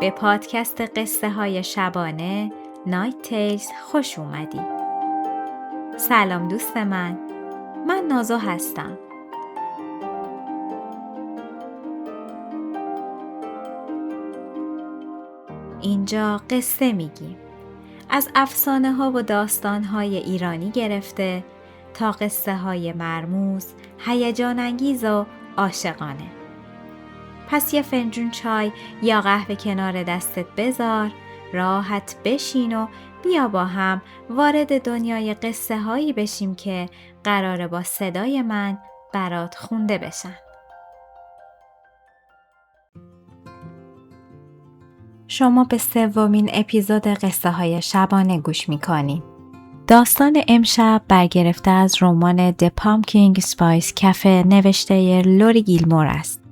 به پادکست قصه های شبانه نایت تیلز خوش اومدی. سلام دوست من نازو هستم. اینجا قصه میگیم. از افسانه ها و داستان های ایرانی گرفته تا قصه های مرموز، هیجان انگیز و عاشقانه. پس یه فنجون چای یا قهوه کنار دستت بذار، راحت بشین و بیا با هم وارد دنیای قصه هایی بشیم که قراره با صدای من برات خونده بشن. شما به 3مین اپیزود قصه های شبانه گوش میکنین. داستان امشب برگرفته از رمان The Pumpkin Spice Cafe نوشته لوری گیلمور است.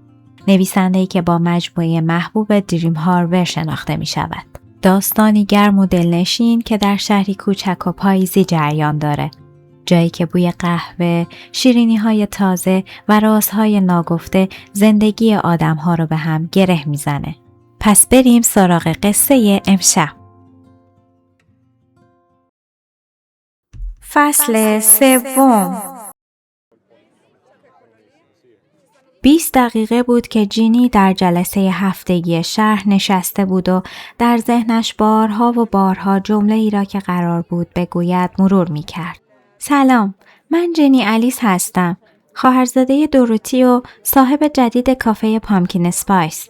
نویسنده‌ای که با مجموعه محبوب دریم هاربر شناخته می شود. داستانی گرم و دلنشین که در شهری کوچک و پاییزی جریان داره. جایی که بوی قهوه، شیرینی‌های تازه و رازهای ناگفته زندگی آدم‌ها رو به هم گره میزنه. پس بریم سراغ قصه امشب. فصل 3. 20 دقیقه بود که جینی در جلسه هفتگی شهر نشسته بود و در ذهنش بارها و بارها جمله ای را که قرار بود بگوید مرور می کرد. سلام، من جینی الیس هستم، خواهرزاده دوروتی و صاحب جدید کافه پامکین اسپایس.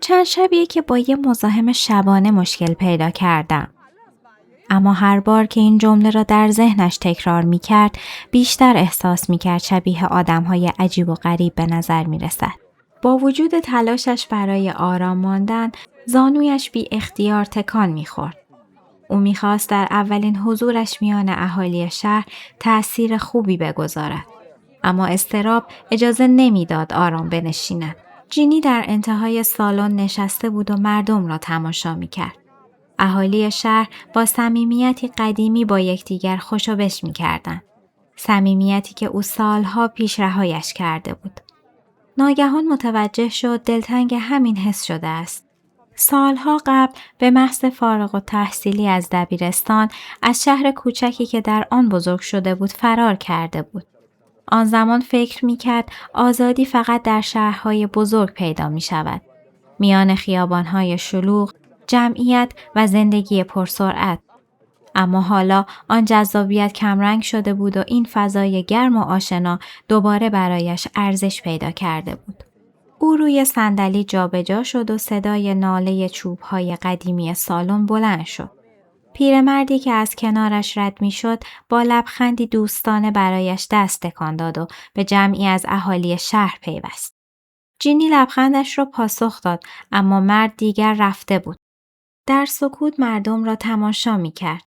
چند شبیه که با یه مزاحم شبانه مشکل پیدا کردم. اما هر بار که این جمله را در ذهنش تکرار می کرد، بیشتر احساس می کرد شبیه آدم‌های عجیب و غریب به نظر می رسد. با وجود تلاشش برای آرام ماندن، زانویش بی اختیار تکان می خورد. او می خواست در اولین حضورش میان اهالی شهر تأثیر خوبی بگذارد. اما اضطراب اجازه نمی داد آرام بنشیند. جینی در انتهای سالن نشسته بود و مردم را تماشا می کرد. اهالی شهر با صمیمیتی قدیمی با یکدیگر خوشوبش می‌کردند. صمیمیتی که او سالها پیش رهایش کرده بود. ناگهان متوجه شد دلتنگ همین حس شده است. سالها قبل به محض فارغ التحصیلی از دبیرستان از شهر کوچکی که در آن بزرگ شده بود فرار کرده بود. آن زمان فکر می‌کرد آزادی فقط در شهرهای بزرگ پیدا می‌شود. میان خیابان‌های شلوغ، جمعیت و زندگی پرسرعت. اما حالا آن جذابیت کمرنگ شده بود و این فضای گرم و آشنا دوباره برایش ارزش پیدا کرده بود. او روی صندلی جابجا شد و صدای ناله چوب‌های قدیمی سالن بلند شد. پیرمردی که از کنارش رد می‌شد با لبخندی دوستانه برایش دست تکان داد و به جمعی از اهالی شهر پیوست. جینی لبخندش را پاسخ داد، اما مرد دیگر رفته بود. در سکوت مردم را تماشا می کرد.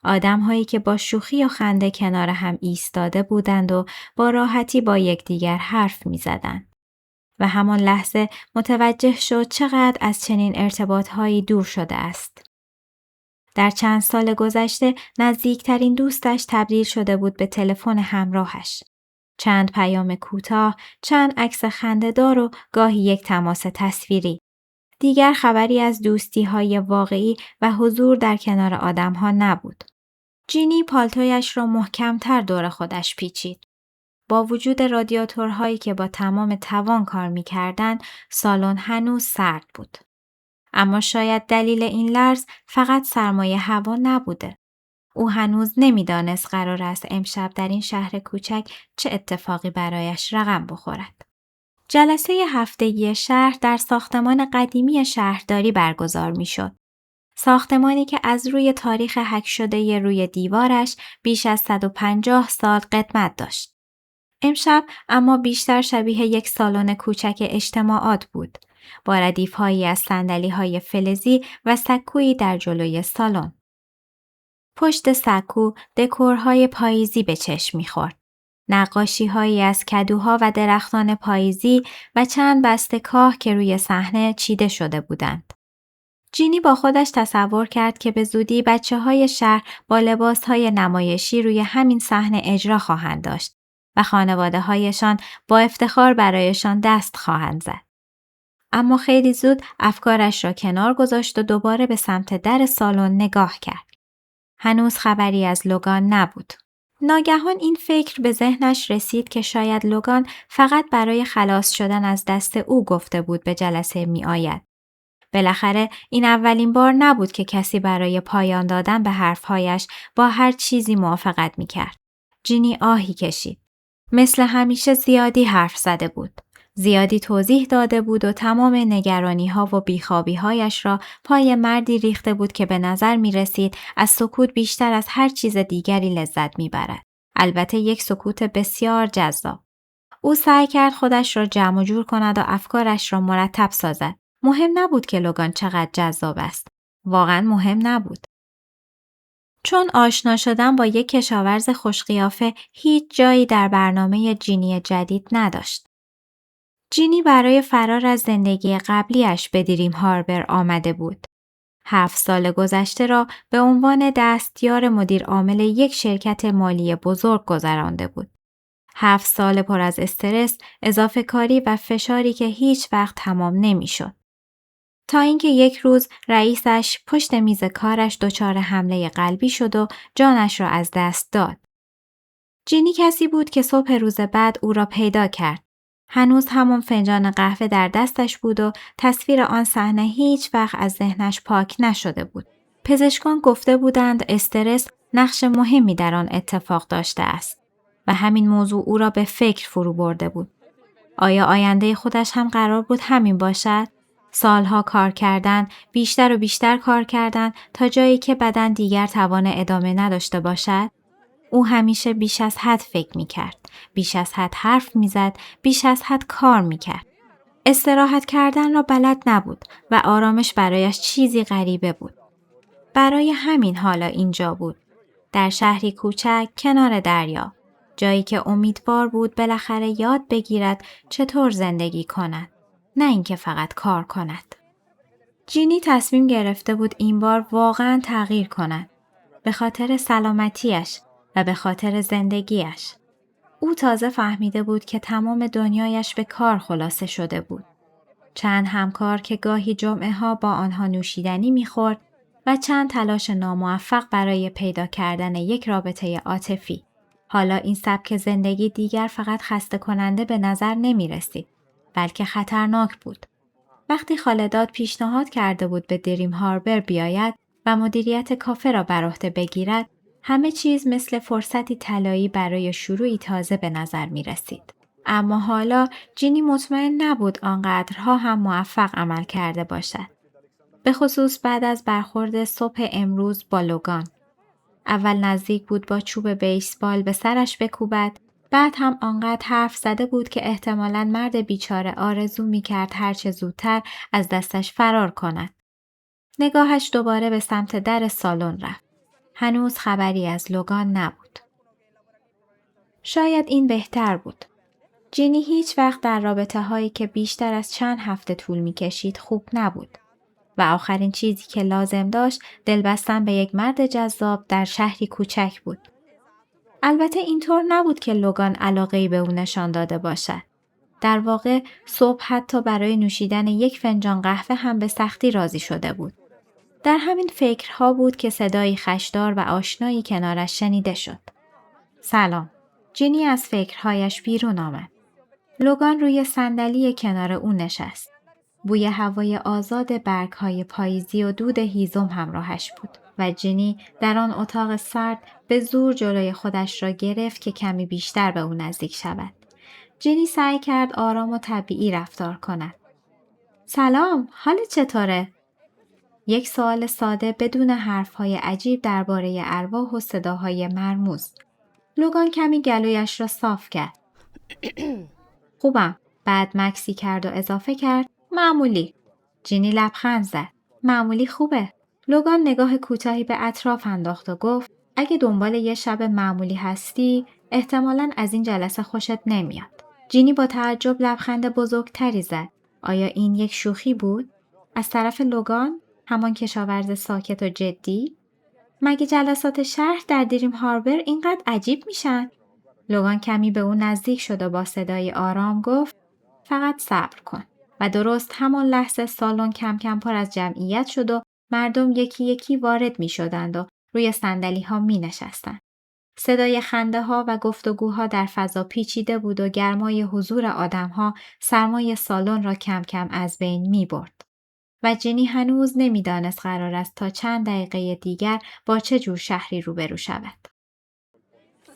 آدم‌هایی که با شوخی و خنده کنار هم ایستاده بودند و با راحتی با یکدیگر حرف می زدند. و همان لحظه متوجه شد چقدر از چنین ارتباطهایی دور شده است. در چند سال گذشته نزدیکترین دوستش تبدیل شده بود به تلفن همراهش. چند پیام کوتاه، چند عکس خنده‌دار و گاهی یک تماس تصویری. دیگر خبری از دوستی‌های واقعی و حضور در کنار آدم‌ها نبود. جینی پالتویش را محکم‌تر دور خودش پیچید. با وجود رادیاتورهایی که با تمام توان کار می‌کردند، سالن هنوز سرد بود. اما شاید دلیل این لرز فقط سرمایه هوا نبوده. او هنوز نمی‌دانست قرار است امشب در این شهر کوچک چه اتفاقی برایش رقم بخورد. جلسه هفتگی شهر در ساختمان قدیمی شهرداری برگزار می‌شد. ساختمانی که از روی تاریخ حک شده روی دیوارش بیش از 150 سال قدمت داشت. امشب اما بیشتر شبیه یک سالن کوچک اجتماعات بود، با ردیف‌هایی از صندلی‌های فلزی و سکویی در جلوی سالن. پشت سکو دکورهای پاییزی به چشم می‌خورد. نقاشی‌هایی از کدوها و درختان پاییزی و چند بسته کاه که روی صحنه چیده شده بودند. جینی با خودش تصور کرد که به زودی بچه‌های شهر با لباس‌های نمایشی روی همین صحنه اجرا خواهند داشت و خانواده‌هایشان با افتخار برایشان دست خواهند زد. اما خیلی زود افکارش را کنار گذاشت و دوباره به سمت در سالن نگاه کرد. هنوز خبری از لوگان نبود. ناگهان این فکر به ذهنش رسید که شاید لوگان فقط برای خلاص شدن از دست او گفته بود به جلسه می آید. بالاخره این اولین بار نبود که کسی برای پایان دادن به حرفهایش با هر چیزی موافقت می کرد. جینی آهی کشید. مثل همیشه زیادی حرف زده بود. زیادی توضیح داده بود و تمام نگرانی‌ها و بیخوابی‌هایش را پای مردی ریخته بود که به نظر می رسید از سکوت بیشتر از هر چیز دیگری لذت می برد. البته یک سکوت بسیار جذاب. او سعی کرد خودش را جمع و جور کند و افکارش را مرتب سازد. مهم نبود که لوگان چقدر جذاب است. واقعا مهم نبود. چون آشنا شدن با یک کشاورز خوشقیافه هیچ جایی در برنامه جینی جدید نداشت. جینی برای فرار از زندگی قبلیش به دریم هاربر آمده بود. 7 سال گذشته را به عنوان دستیار مدیر عامل یک شرکت مالی بزرگ گذرانده بود. 7 سال پر از استرس، اضافه کاری و فشاری که هیچ وقت تمام نمی‌شد. تا اینکه یک روز رئیسش پشت میز کارش دچار حمله قلبی شد و جانش را از دست داد. جینی کسی بود که صبح روز بعد او را پیدا کرد. هنوز همون فنجان قهوه در دستش بود و تصویر آن صحنه هیچ وقت از ذهنش پاک نشده بود. پزشکان گفته بودند استرس نقش مهمی در آن اتفاق داشته است و همین موضوع او را به فکر فرو برده بود. آیا آینده خودش هم قرار بود همین باشد؟ سالها کار کردن، بیشتر و بیشتر کار کردن تا جایی که بدن دیگر توان ادامه نداشته باشد؟ او همیشه بیش از حد فکر می کرد، بیش از حد حرف می زد، بیش از حد کار می کرد. استراحت کردن را بلد نبود و آرامش برایش چیزی غریبه بود. برای همین حالا اینجا بود، در شهری کوچک کنار دریا، جایی که امیدوار بود بالاخره یاد بگیرد چطور زندگی کند، نه اینکه فقط کار کند. جینی تصمیم گرفته بود این بار واقعاً تغییر کند، به خاطر سلامتیش و به خاطر زندگیش. او تازه فهمیده بود که تمام دنیایش به کار خلاصه شده بود. چند همکار که گاهی جمعه ها با آنها نوشیدنی می‌خورد و چند تلاش ناموفق برای پیدا کردن یک رابطه عاطفی. حالا این سبک زندگی دیگر فقط خسته کننده به نظر نمی رسید، بلکه خطرناک بود. وقتی خالداد پیشنهاد کرده بود به دریم هاربر بیاید و مدیریت کافه را بر عهده بگیرد، همه چیز مثل فرصتی طلایی برای شروعی تازه به نظر می رسید. اما حالا جینی مطمئن نبود آنقدرها هم موفق عمل کرده باشد. به خصوص بعد از برخورد صبح امروز با لوگان. اول نزدیک بود با چوب بیسبال به سرش بکوبد، بعد هم آنقدر حرف زده بود که احتمالاً مرد بیچاره آرزو می‌کرد هرچه زودتر از دستش فرار کند. نگاهش دوباره به سمت در سالن رفت. هنوز خبری از لوگان نبود. شاید این بهتر بود. جینی هیچ وقت در رابطه هایی که بیشتر از چند هفته طول می‌کشید خوب نبود. و آخرین چیزی که لازم داشت دل بستن به یک مرد جذاب در شهری کوچک بود. البته اینطور نبود که لوگان علاقه‌ای به او نشان داده باشد. در واقع صبح حتی برای نوشیدن یک فنجان قهوه هم به سختی راضی شده بود. در همین فکرها بود که صدایی خشدار و آشنایی کنارش شنیده شد. سلام. جینی از فکرهایش بیرون آمد. لوگان روی صندلی کنار او نشست. بوی هوای آزاد برگ‌های پاییزی و دود هیزم همراهش بود و جینی در آن اتاق سرد به زور جلوی خودش را گرفت که کمی بیشتر به او نزدیک شود. جینی سعی کرد آرام و طبیعی رفتار کند. سلام، حالت چطوره؟ یک سوال ساده بدون حرف‌های عجیب درباره ارواح و صداهای مرموز. لوگان کمی گلویش را صاف کرد. خوبم. بعد مکسی کرد و اضافه کرد. معمولی. جینی لبخند زد. معمولی خوبه. لوگان نگاه کوتاهی به اطراف انداخت و گفت اگه دنبال یه شب معمولی هستی احتمالاً از این جلسه خوشت نمیاد. جینی با تعجب لبخند بزرگتری زد. آیا این یک شوخی بود؟ از طرف لوگان؟ همان کشاورز ساکت و جدی؟ مگه جلسات شهر در دریم هاربر اینقدر عجیب میشن؟ لوگان کمی به او نزدیک شد و با صدای آرام گفت فقط صبر کن. و درست همان لحظه سالن کم کم پر از جمعیت شد و مردم یکی یکی وارد می شدند و روی صندلی ها می نشستند. صدای خنده ها و گفتگوها در فضا پیچیده بود و گرمای حضور آدم ها سرمای سالن را کم کم از بین می برد. و جینی هنوز نمی دانست قرار است تا چند دقیقه دیگر با چه جور شهری روبرو شود.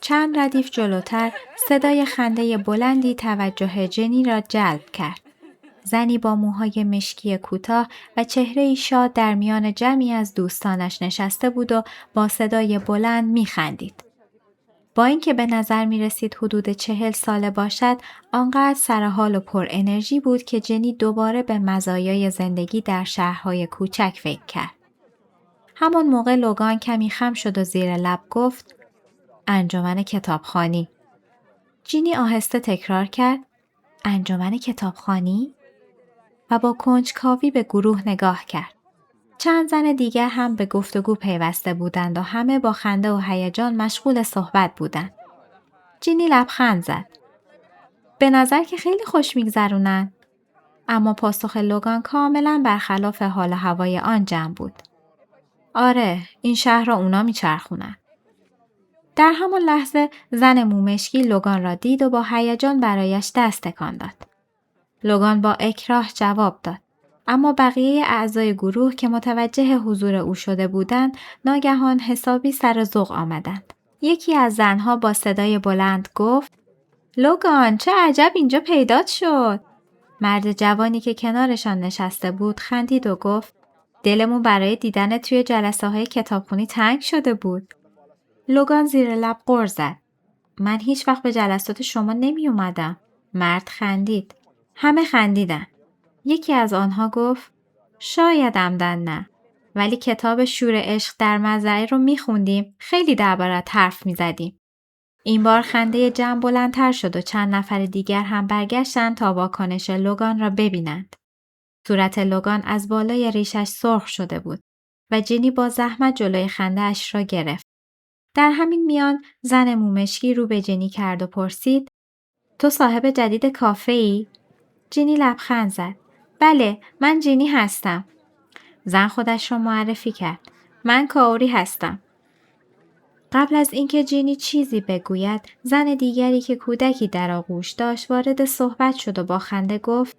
چند ردیف جلوتر صدای خنده بلندی توجه جنی را جلب کرد. زنی با موهای مشکی کوتاه و چهره‌ای شاد در میان جمعی از دوستانش نشسته بود و با صدای بلند می‌خندید. با اینکه به نظر می‌رسید حدود 40 ساله باشد، آنقدر سرحال و پر انرژی بود که جنی دوباره به مزایای زندگی در شهرهای کوچک فکر کرد. همان موقع لوگان کمی خم شد و زیر لب گفت: انجمن کتابخوانی. جینی آهسته تکرار کرد: انجمن کتابخوانی؟ و با کنجکاوی به گروه نگاه کرد. چند زن دیگر هم به گفتگو پیوسته بودند و همه با خنده و هیجان مشغول صحبت بودند. جینی لبخند زد. به نظر که خیلی خوش میگذرونن. اما پاسخ لوگان کاملا برخلاف حال و هوای آن جمع بود. آره، این شهر را اونا میچرخونن. در همان لحظه زن مومشکی لوگان را دید و با هیجان برایش دست تکان داد. لوگان با اکراه جواب داد. اما بقیه اعضای گروه که متوجه حضور او شده بودند، ناگهان حسابی سر ذوق آمدند. یکی از زنها با صدای بلند گفت: لوگان، چه عجب اینجا پیدات شد. مرد جوانی که کنارشان نشسته بود خندید و گفت: دلمون برای دیدن توی جلسه های کتابخونی تنگ شده بود. لوگان زیر لب غر زد: من هیچ وقت به جلسات شما نمی اومدم. مرد خندید. همه خندیدن. یکی از آنها گفت: شاید عمدن نه، ولی کتاب شور عشق در مزرعه رو میخوندیم، خیلی دربارت حرف میزدیم. این بار خنده جمع بلندتر شد و چند نفر دیگر هم برگشتند تا واکنش لوگان را ببینند. صورت لوگان از بالای ریشش سرخ شده بود و جینی با زحمت جلوی خنده اش را گرفت. در همین میان زن مومشکی رو به جینی کرد و پرسید: تو صاحب جدید کافه ای؟ جینی لبخند زد. بله، من جینی هستم. زن خودش را معرفی کرد. من کاوری هستم. قبل از اینکه جینی چیزی بگوید، زن دیگری که کودکی در آغوش داشت وارد صحبت شد و با خنده گفت: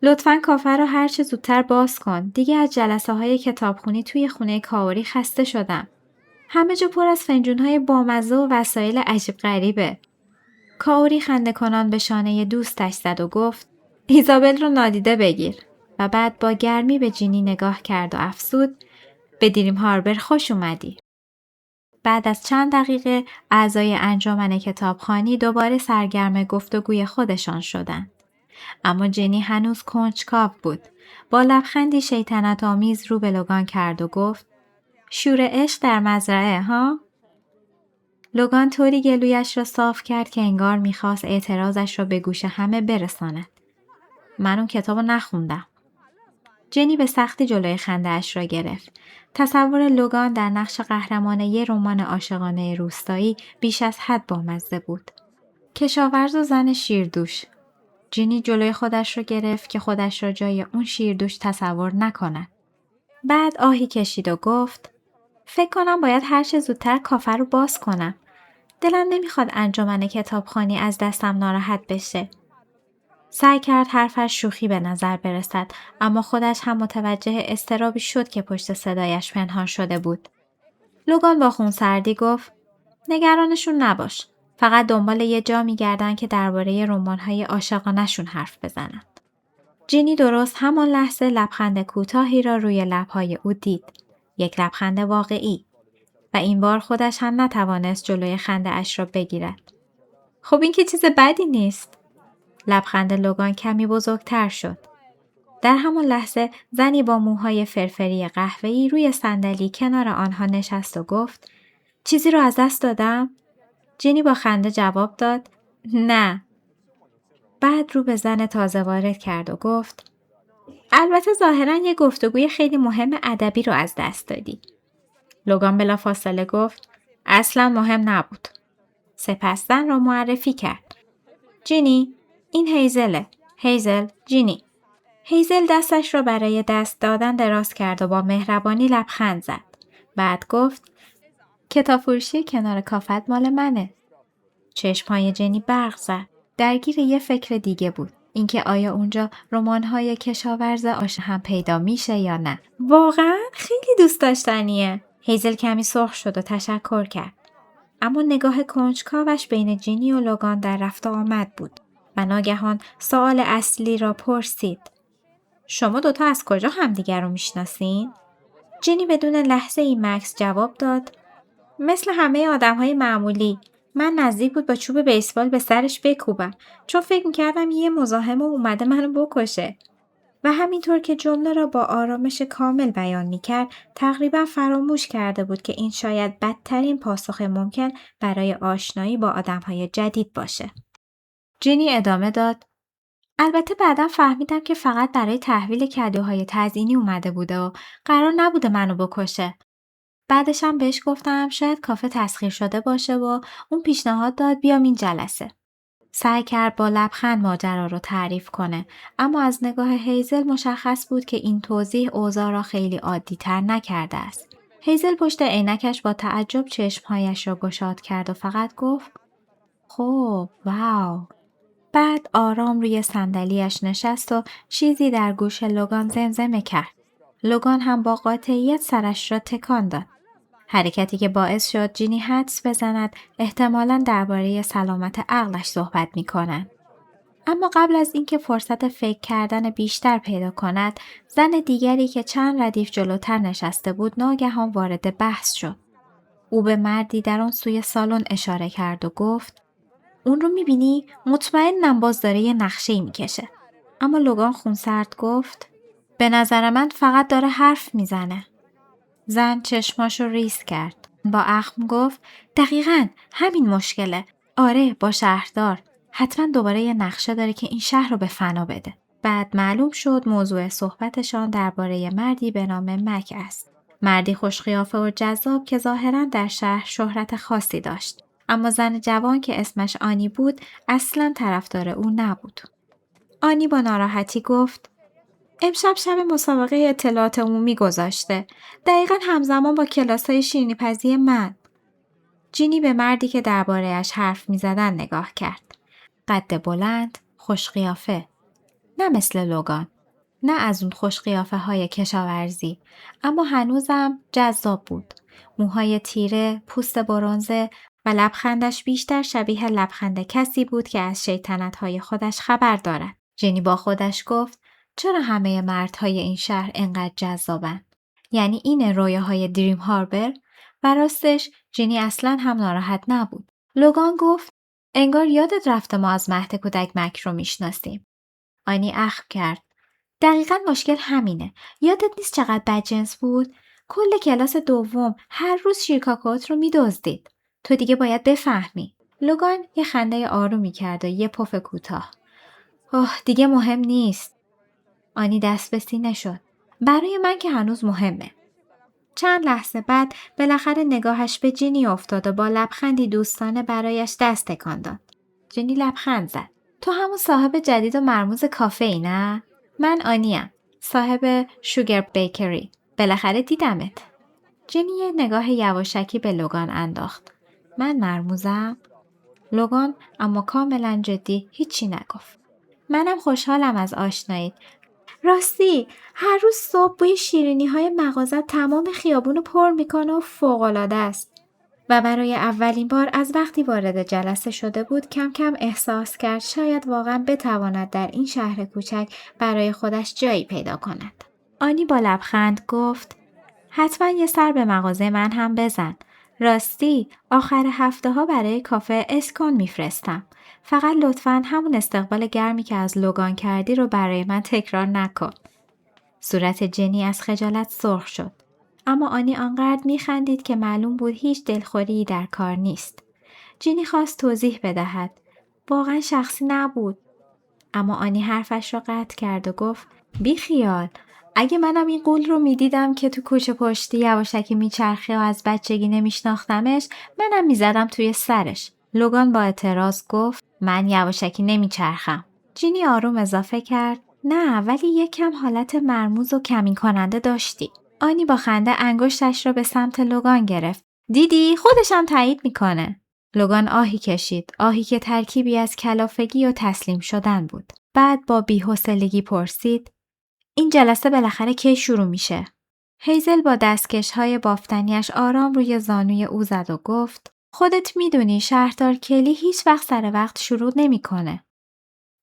لطفاً کافه را هر چه زودتر باز کن. دیگه از جلسه های کتابخونی توی خونه کاوری خسته شدم. همه جا پر از فنجون‌های بامزه و وسایل عجیب غریبه. کاوری خنده کنان به شانه دوستش زد و گفت: ایزابل رو نادیده بگیر. و بعد با گرمی به جینی نگاه کرد و افسود: به دریم هاربر خوش اومدی. بعد از چند دقیقه اعضای انجمن کتابخوانی دوباره سرگرم گفتگوی خودشان شدند. اما جینی هنوز کنجکاو بود. با لبخندی شیطنت آمیز رو به لوگان کرد و گفت: شور عشق در مزرعه ها؟ لوگان طوری گلویش را صاف کرد که انگار میخواست اعتراضش را به گوش همه برساند. من اون کتابو نخوندم. جنی به سختی جلوی خنده اش را گرفت. تصور لوگان در نقش قهرمان یک رمان عاشقانه روستایی بیش از حد بامزه بود. کشاورز و زن شیردوش. جینی جلوی خودش را گرفت که خودش را جای اون شیردوش تصور نکند. بعد آهی کشید و گفت: فکر کنم باید هر چه زودتر کافه رو باز کنم. دلم نمیخواد انجمن کتابخوانی از دستم ناراحت بشه. سعی کرد حرفش شوخی به نظر برسد، اما خودش هم متوجه اضطرابی شد که پشت صدایش پنهان شده بود. لوگان با خونسردی گفت: نگرانشون نباش. فقط دنبال یه جا میگردن که درباره رمان‌های عاشقانه‌شون حرف بزنند. جینی درست همان لحظه لبخند کوتاهی را روی لب‌های او دید. یک لبخند واقعی. و این بار خودش هم نتوانست جلوی خنده اش را بگیرد. خب این که چیز بدی نیست. لبخند لوگان کمی بزرگتر شد. در همان لحظه زنی با موهای فرفری قهوه‌ای روی صندلی کنار آنها نشست و گفت: چیزی رو از دست دادم؟ جینی با خنده جواب داد: نه. بعد رو به زن تازه وارد کرد و گفت: البته ظاهراً یه گفتگوی خیلی مهم ادبی رو از دست دادی. لوگان بلافاصله گفت: اصلاً مهم نبود. سپس زن را معرفی کرد. جینی، این هیزله. هیزل، جینی. هیزل دستش را برای دست دادن دراز کرد و با مهربانی لبخند زد. بعد گفت کتاب فروشی کنار کافت مال منه. چشم‌های جنی برق زد. درگیر یه فکر دیگه بود. اینکه آیا اونجا رمان‌های کشاورز آشنا هم پیدا میشه یا نه. واقعا خیلی دوست داشتنیه. هیزل کمی سرخ شد و تشکر کرد. اما نگاه کنجکاوش بین جینی و لوگان در رفت و آمد بود و ناگهان سوال اصلی را پرسید. شما دوتا از کجا همدیگر رو میشناسین؟ جینی بدون لحظه ای مکس جواب داد. مثل همه آدم‌های معمولی. من نزدیک بود با چوب بیسبال به سرش بکوبم چون فکر می‌کردم یه مزاحم اومده منو بکشه. و همینطور که جمله را با آرامش کامل بیان می‌کرد تقریبا فراموش کرده بود که این شاید بدترین پاسخ ممکن برای آشنایی با آدم‌های جدید باشه. جینی ادامه داد. البته بعدا فهمیدم که فقط برای تحویل کادوهای تزیینی اومده بوده و قرار نبوده منو بکشه. بعدشم بهش گفتم شاید کافه تسخیر شده باشه و اون پیشنهاد داد بیام این جلسه. سعی کرد با لبخند ماجرا رو تعریف کنه اما از نگاه هیزل مشخص بود که این توضیح اوضاع را خیلی عادی تر نکرده است. هیزل پشت عینکش با تعجب چشمهایش را گشاد کرد و فقط گفت خب واو. بعد آرام روی صندلیاش نشست و چیزی در گوش لوگان زمزمه کرد. لوگان هم با قاطعیت سرش را تکان داد. حرکتی که باعث شد جینی حدس بزند احتمالاً درباره سلامت عقلش صحبت می‌کنند. اما قبل از اینکه فرصت فکر کردن بیشتر پیدا کند، زن دیگری که چند ردیف جلوتر نشسته بود ناگهان وارد بحث شد. او به مردی در آن سوی سالن اشاره کرد و گفت اون رو می‌بینی؟ مطمئنم باز داره یه نقشه‌ای می‌کشه. اما لوگان خونسرد گفت به نظر من فقط داره حرف میزنه. زن چشماشو ریز کرد. با اخم گفت دقیقاً همین مشکله. آره با شهردار. حتما دوباره یه نقشه داره که این شهر رو به فنا بده. بعد معلوم شد موضوع صحبتشان درباره مردی به نام مک است. مردی خوشقیافه و جذاب که ظاهراً در شهر شهرت خاصی داشت. اما زن جوان که اسمش آنی بود اصلاً طرفدار او نبود. آنی با ناراحتی گفت امشب شب مسابقه اطلاعات عمومی گذاشته. دقیقاً همزمان با کلاس‌های شیرینی‌پزی من. جینی به مردی که درباره‌اش حرف می‌زدن نگاه کرد. قد بلند، خوش قیافه. نه مثل لوگان. نه از اون خوش قیافه های کشاورزی. اما هنوزم جذاب بود. موهای تیره، پوست برنزه و لبخندش بیشتر شبیه لبخند کسی بود که از شیطنت‌های خودش خبر دارد. جینی با خودش گفت چرا همه مردهای این شهر انقدر جذابن؟ یعنی این رویاهای دریم هاربر؟ و راستش جینی اصلاً هم ناراحت نبود. لوگان گفت انگار یادت رفته ما از مهد کودک مک رو میشناسیم. آنی اخم کرد. دقیقاً مشکل همینه. یادت نیست چقدر بدجنس بود؟ کل کلاس دوم هر روز شیرکاکائوت رو میدزدید. تو دیگه باید بفهمی. لوگان یه خنده آرومی کرد و یه پف کوتاه. اوه دیگه مهم نیست. آنی دست به سینه شد. برای من که هنوز مهمه. چند لحظه بعد بالاخره نگاهش به جینی افتاد و با لبخندی دوستانه برایش دست تکان داد. جینی لبخند زد. تو همون صاحب جدید و مرموز کافه ای نه؟ من آنیم. صاحب شوگر بیکری. بالاخره دیدمت. جینی یه نگاه یواشکی به لوگان انداخت. من مرموزم؟ لوگان اما کاملا جدی هیچی نگفت. منم خوشحالم از آشناییت. راستی هر روز صبح بوی شیرینی‌های مغازه تمام خیابونو پر میکنه و فوق‌العاده است. و برای اولین بار از وقتی وارد جلسه شده بود کم کم احساس کرد شاید واقعا بتواند در این شهر کوچک برای خودش جایی پیدا کند. آنی با لبخند گفت حتما یه سر به مغازه من هم بزن. راستی آخر هفته ها برای کافه اسکون میفرستم. فقط لطفاً همون استقبال گرمی که از لوگان کردی رو برای من تکرار نکن. صورت جنی از خجالت سرخ شد. اما آنی آنقدر میخندید که معلوم بود هیچ دلخوری در کار نیست. جینی خواست توضیح بدهد. واقعا شخصی نبود. اما آنی حرفش را قطع کرد و گفت بی خیال. اگه منم این قول رو میدیدم که تو کوچه پشتی یواشکی میچرخه و از بچگی نمیشناختمش منم میزدم توی سرش. لوگان با اعتراض گفت من یواشکی نمیچرخم. جینی آروم اضافه کرد نه، ولی یکم حالت مرموز و کمین کننده داشتی. آنی با خنده انگشتش را به سمت لوگان گرفت. دیدی؟ خودشم تایید میکنه. لوگان آهی کشید. آهی که ترکیبی از کلافگی و تسلیم شدن بود. بعد با بی‌حوصلگی پرسید: این جلسه بالاخره کی شروع میشه؟ هیزل با دستکش‌های بافتنیش آرام روی زانوی او زد و گفت: خودت میدونی شهردار کلی هیچ وقت سر وقت شروع نمیکنه.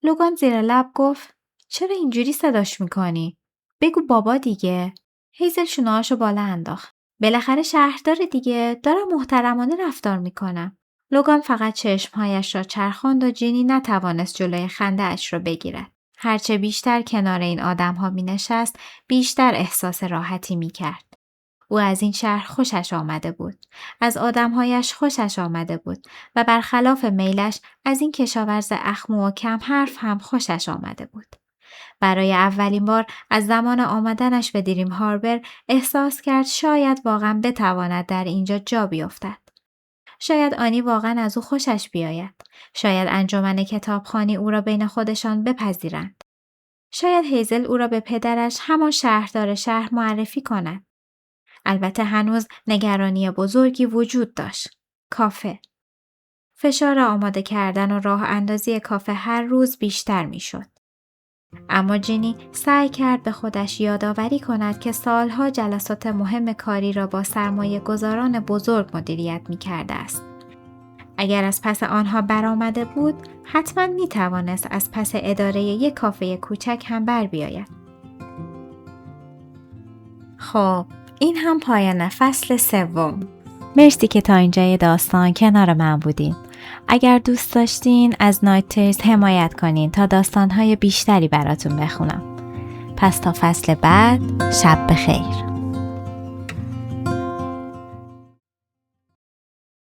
لوگان زیر لب گفت: چرا اینجوری صداش میکنی؟ بگو بابا دیگه. هیزل شونه‌هاشو بالا انداخت. بالاخره شهردار دیگه، دارم محترمانه رفتار میکنم. لوگان فقط چشمهایش را چرخاند و جینی نتوانست جلوی خنده اش را بگیرد. هرچه بیشتر کنار این آدم‌ها می‌نشست، بیشتر احساس راحتی می‌کرد. او از این شهر خوشش آمده بود. از آدم‌هایش خوشش آمده بود و برخلاف میلش از این کشاورز اخمو و کم حرف هم خوشش آمده بود. برای اولین بار از زمان آمدنش به دریم هاربر احساس کرد شاید واقعا بتواند در اینجا جا بیفتد. شاید آنی واقعا از او خوشش بیاید. شاید انجمن کتابخوانی او را بین خودشان بپذیرند. شاید هیزل او را به پدرش، همان شهردار شهر، معرفی کند. البته هنوز نگرانی بزرگی وجود داشت. کافه. فشار آماده کردن و راه اندازی کافه هر روز بیشتر می شد. اما جینی سعی کرد به خودش یادآوری کند که سالها جلسات مهم کاری را با سرمایه گذاران بزرگ مدیریت می کرده است. اگر از پس آنها برآمده بود، حتما می توانست از پس اداره یک کافه کوچک هم بر بیاید. خب، این هم پایان فصل 3. مرسی که تا اینجای داستان کنار من بودین. اگر دوست داشتین از نایت تیرز حمایت کنین تا داستانهای بیشتری براتون بخونم. پس تا فصل بعد، شب بخیر.